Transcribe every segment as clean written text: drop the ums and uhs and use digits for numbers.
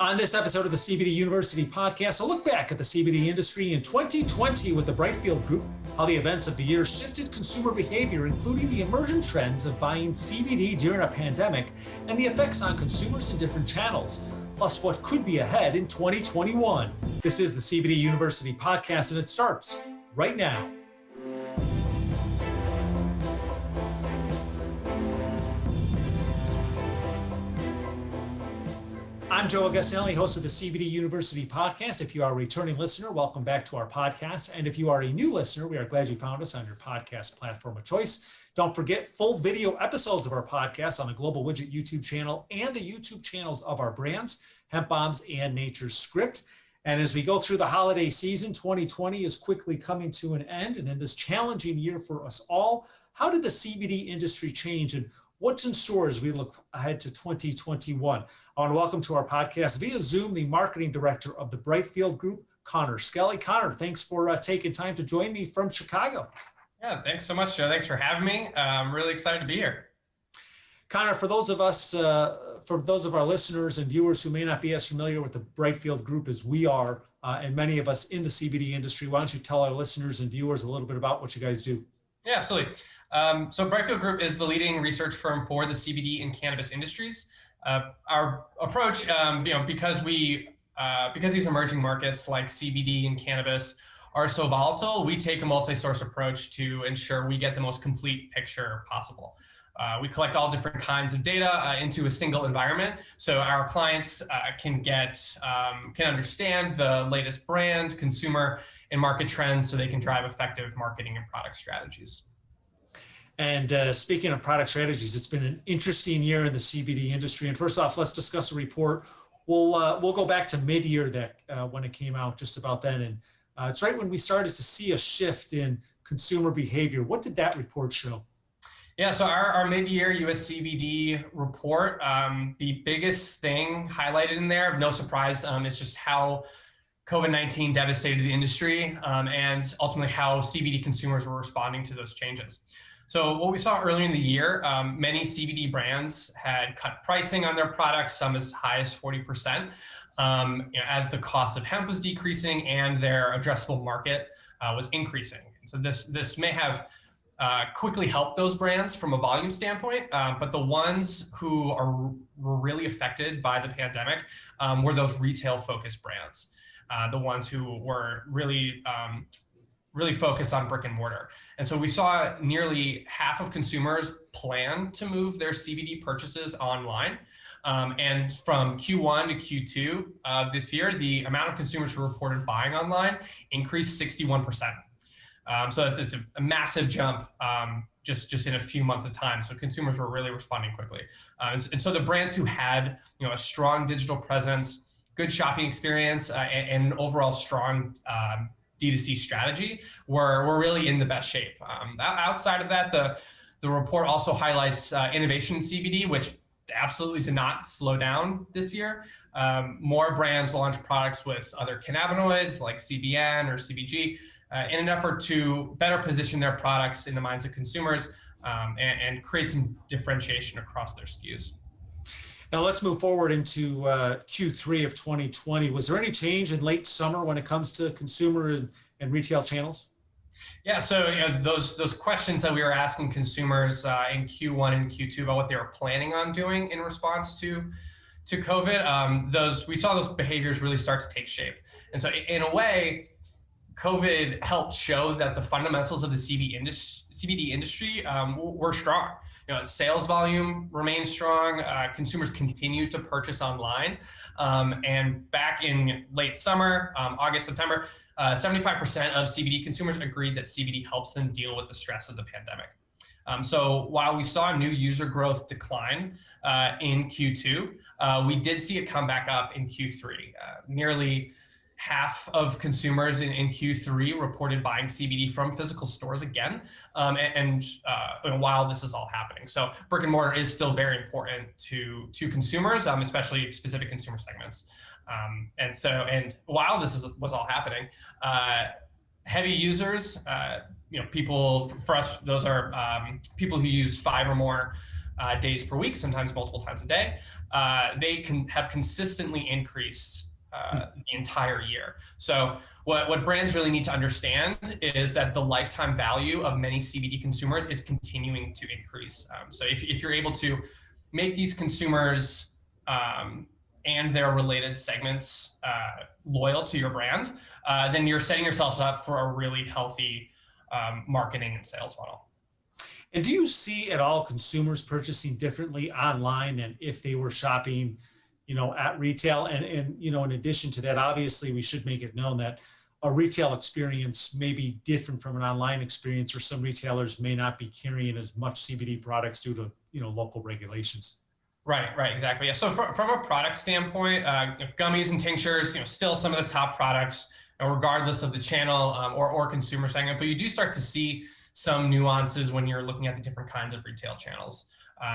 On this episode of the CBD University podcast, a look back at the CBD industry in 2020 with the Brightfield Group, how the events of the year shifted consumer behavior, including the emergent trends of buying CBD during a pandemic and the effects on consumers in different channels, plus what could be ahead in 2021. This is the CBD University podcast, and it starts right now. I'm Joe Augustelli, host of the CBD University podcast. If you are a returning listener, welcome back to our podcast. And if you are a new listener, we are glad you found us on your podcast platform of choice. Don't forget full video episodes of our podcast on the Global Widget YouTube channel and the YouTube channels of our brands, Hemp Bombs and Nature's Script. And as we go through the holiday season, 2020 is quickly coming to an end. And in this challenging year for us all, how did the CBD industry change and what's in store as we look ahead to 2021? I want to welcome to our podcast via Zoom the marketing director of the Brightfield Group, Connor Skelly. Connor, thanks for taking time to join me from Chicago. Yeah, thanks so much, Joe. Thanks for having me. I'm really excited to be here. Connor, for those of our listeners and viewers who may not be as familiar with the Brightfield Group as we are, and many of us in the CBD industry, why don't you tell our listeners and viewers a little bit about what you guys do? Yeah, absolutely. So Brightfield Group is the leading research firm for the CBD and cannabis industries. Our approach, because these emerging markets like CBD and cannabis are so volatile, we take a multi-source approach to ensure we get the most complete picture possible. We collect all different kinds of data into a single environment, so our clients can understand the latest brand, consumer, and market trends, so they can drive effective marketing and product strategies. And speaking of product strategies, it's been an interesting year in the CBD industry. And first off, let's discuss a report. We'll go back to mid-year when it came out, just about then. And it's right when we started to see a shift in consumer behavior. What did that report show? Yeah, so our mid-year US CBD report, the biggest thing highlighted in there, no surprise, is just how COVID-19 devastated the industry and ultimately how CBD consumers were responding to those changes. So what we saw early in the year, many CBD brands had cut pricing on their products, some as high as 40%, as the cost of hemp was decreasing and their addressable market was increasing. So this may have quickly helped those brands from a volume standpoint, but the ones who were really affected by the pandemic were those retail-focused brands, the ones who were really focused on brick and mortar. And so we saw nearly half of consumers plan to move their CBD purchases online. And from Q1 to Q2 of this year, the amount of consumers who reported buying online increased 61%. So it's a massive jump just in a few months of time. So consumers were really responding quickly. And so the brands who had a strong digital presence, good shopping experience, and overall strong D2C strategy were really in the best shape. Outside of that, the report also highlights innovation in CBD, which absolutely did not slow down this year. More brands launched products with other cannabinoids like CBN or CBG in an effort to better position their products in the minds of consumers and create some differentiation across their SKUs. Now let's move forward into Q3 of 2020. Was there any change in late summer when it comes to consumer and retail channels? Yeah, so those questions that we were asking consumers in Q1 and Q2 about what they were planning on doing in response to COVID, we saw those behaviors really start to take shape. And so in a way, COVID helped show that the fundamentals of the CBD industry were strong. Sales volume remained strong. Consumers continued to purchase online. And back in late summer, August, September, 75% of CBD consumers agreed that CBD helps them deal with the stress of the pandemic. So while we saw new user growth decline in Q2, we did see it come back up in Q3. Nearly half of consumers in Q3 reported buying CBD from physical stores again, and while this is all happening. So brick and mortar is still very important to consumers, especially specific consumer segments. And while this was all happening, heavy users, people, for us, those are people who use 5 or more days per week, sometimes multiple times a day, they can have consistently increased the entire year. So what brands really need to understand is that the lifetime value of many CBD consumers is continuing to increase. So if you're able to make these consumers and their related segments loyal to your brand, then you're setting yourself up for a really healthy marketing and sales funnel. And do you see at all consumers purchasing differently online than if they were shopping, at retail? And in addition to that, obviously we should make it known that a retail experience may be different from an online experience, or some retailers may not be carrying as much CBD products due to, local regulations. Right, exactly. Yeah. So from a product standpoint, gummies and tinctures, still some of the top products, regardless of the channel or consumer segment. But you do start to see some nuances when you're looking at the different kinds of retail channels.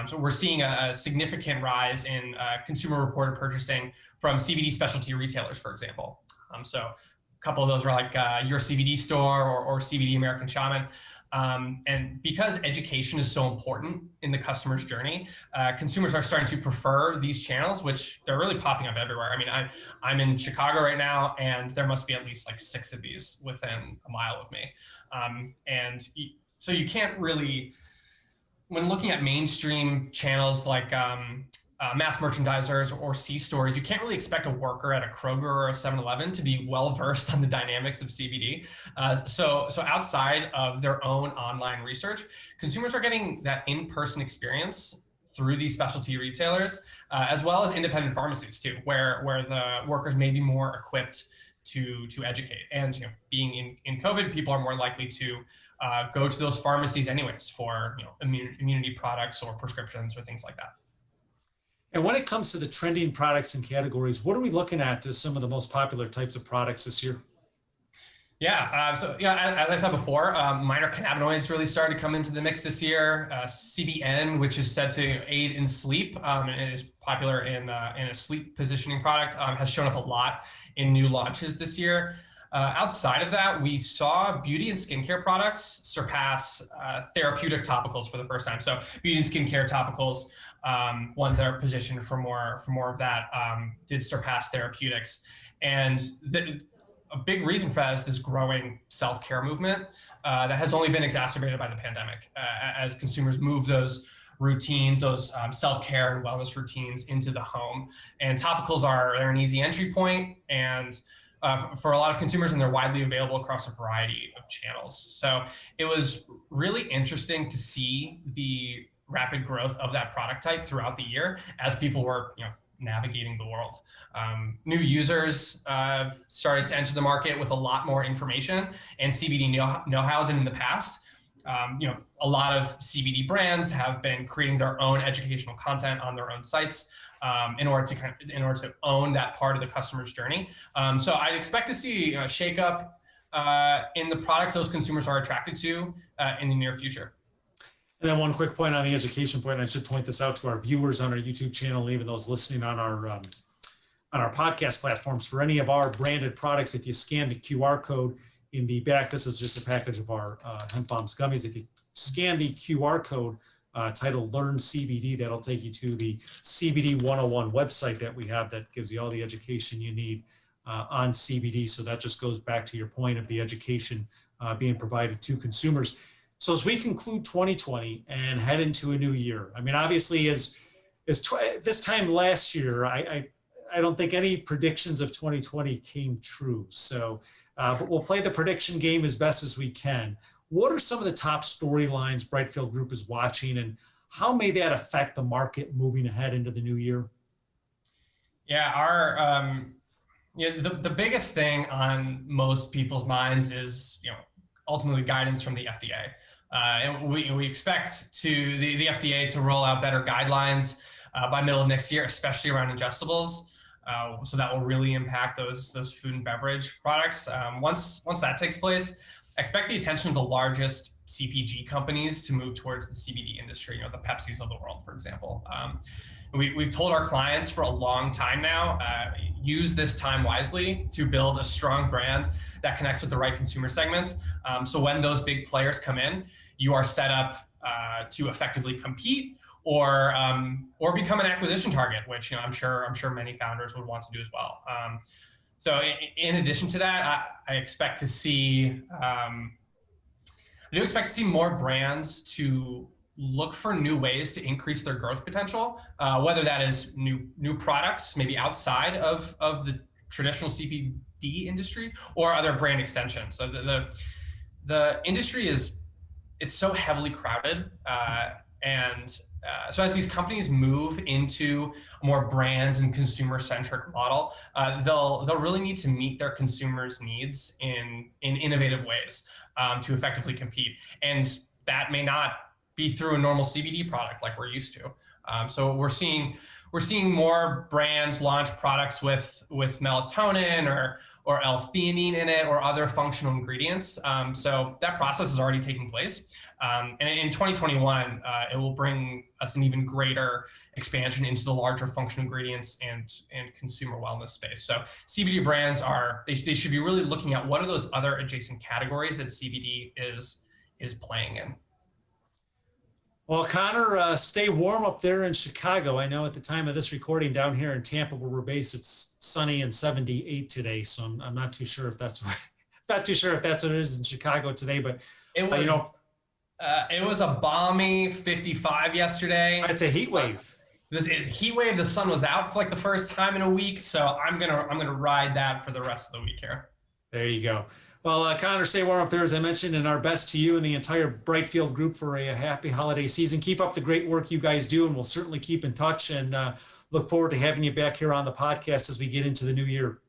So we're seeing a significant rise in consumer reported purchasing from CBD specialty retailers, for example. So a couple of those are like Your CBD Store or CBD American Shaman. And because education is so important in the customer's journey, consumers are starting to prefer these channels, which they're really popping up everywhere. I mean, I'm in Chicago right now, and there must be at least like 6 of these within a mile of me. So you can't really, when looking at mainstream channels like mass merchandisers or C-stores, you can't really expect a worker at a Kroger or a 7-Eleven to be well-versed on the dynamics of CBD. So outside of their own online research, consumers are getting that in-person experience through these specialty retailers, as well as independent pharmacies too, where the workers may be more equipped to educate. And being in COVID, people are more likely to go to those pharmacies anyways for immunity products or prescriptions or things like that. And when it comes to the trending products and categories, what are we looking at as some of the most popular types of products this year? Yeah, as I said before, minor cannabinoids really started to come into the mix this year. CBN, which is said to aid in sleep, and is popular in a sleep positioning product, has shown up a lot in new launches this year. Outside of that, we saw beauty and skincare products surpass therapeutic topicals for the first time. So beauty and skincare topicals, ones that are positioned for more of that, did surpass therapeutics. And a big reason for that is this growing self-care movement that has only been exacerbated by the pandemic, as consumers move those routines, those self-care and wellness routines into the home. And topicals they're an easy entry point, and for a lot of consumers, and they're widely available across a variety of channels. So it was really interesting to see the rapid growth of that product type throughout the year as people were, navigating the world. New users started to enter the market with a lot more information and CBD know-how than in the past. A lot of CBD brands have been creating their own educational content on their own sites in order to own that part of the customer's journey. So I'd expect to see a shakeup in the products those consumers are attracted to in the near future. And then one quick point on the education point, I should point this out to our viewers on our YouTube channel, and even those listening on our podcast platforms. For any of our branded products, if you scan the QR code in the back, this is just a package of our Hemp Bombs gummies. If you scan the QR code titled Learn CBD, that'll take you to the CBD 101 website that we have that gives you all the education you need on CBD. So that just goes back to your point of the education being provided to consumers. So as we conclude 2020 and head into a new year, I mean, obviously as this time last year, I don't think any predictions of 2020 came true. So, but we'll play the prediction game as best as we can. What are some of the top storylines Brightfield Group is watching, and how may that affect the market moving ahead into the new year? Yeah, the biggest thing on most people's minds is, ultimately guidance from the FDA. And we expect the FDA to roll out better guidelines by middle of next year, especially around ingestibles. So that will really impact those food and beverage products. Once that takes place, expect the attention of the largest CPG companies to move towards the CBD industry, the Pepsis of the world, for example. We've told our clients for a long time now, use this time wisely to build a strong brand that connects with the right consumer segments. So when those big players come in, you are set up to effectively compete or become an acquisition target, which I'm sure many founders would want to do as well. So in addition to that, I expect to see I do expect to see more brands to look for new ways to increase their growth potential, whether that is new products, maybe outside of the traditional CBD industry, or other brand extensions. So the industry it's so heavily crowded, so as these companies move into a more brands and consumer-centric model, they'll really need to meet their consumers' needs in innovative ways to effectively compete. And that may not be through a normal CBD product like we're used to. So we're seeing more brands launch products with melatonin or L-theanine in it, or other functional ingredients. So that process is already taking place. And in 2021, it will bring us an even greater expansion into the larger functional ingredients and consumer wellness space. So CBD brands they should be really looking at what are those other adjacent categories that CBD is playing in. Well, Connor, stay warm up there in Chicago. I know at the time of this recording down here in Tampa, where we're based, it's sunny and 78 today. So I'm not too sure if that's what it is in Chicago today. But it was a balmy 55 yesterday. It's a heat wave. This is a heat wave. The sun was out for like the first time in a week, so I'm gonna ride that for the rest of the week here. There you go. Well, Connor, stay warm up there, as I mentioned, and our best to you and the entire Brightfield Group for a happy holiday season. Keep up the great work you guys do, and we'll certainly keep in touch and look forward to having you back here on the podcast as we get into the new year.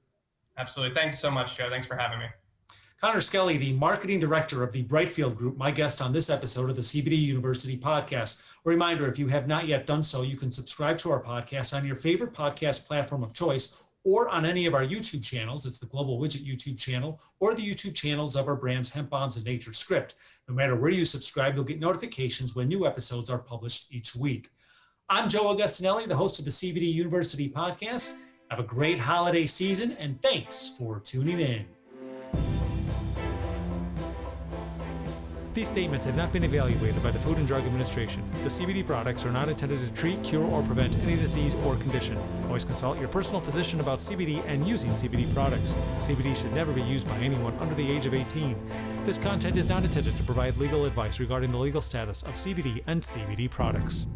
Absolutely. Thanks so much, Joe. Thanks for having me. Connor Skelly, the marketing director of the Brightfield Group, my guest on this episode of the CBD University podcast. A reminder, if you have not yet done so, you can subscribe to our podcast on your favorite podcast platform of choice, or on any of our YouTube channels. It's the Global Widget YouTube channel, or the YouTube channels of our brands Hemp Bombs and Nature Script. No matter where you subscribe, you'll get notifications when new episodes are published each week. I'm Joe Augustinelli, the host of the CBD University podcast. Have a great holiday season, and thanks for tuning in. These statements have not been evaluated by the Food and Drug Administration. The CBD products are not intended to treat, cure, or prevent any disease or condition. Always consult your personal physician about CBD and using CBD products. CBD should never be used by anyone under the age of 18. This content is not intended to provide legal advice regarding the legal status of CBD and CBD products.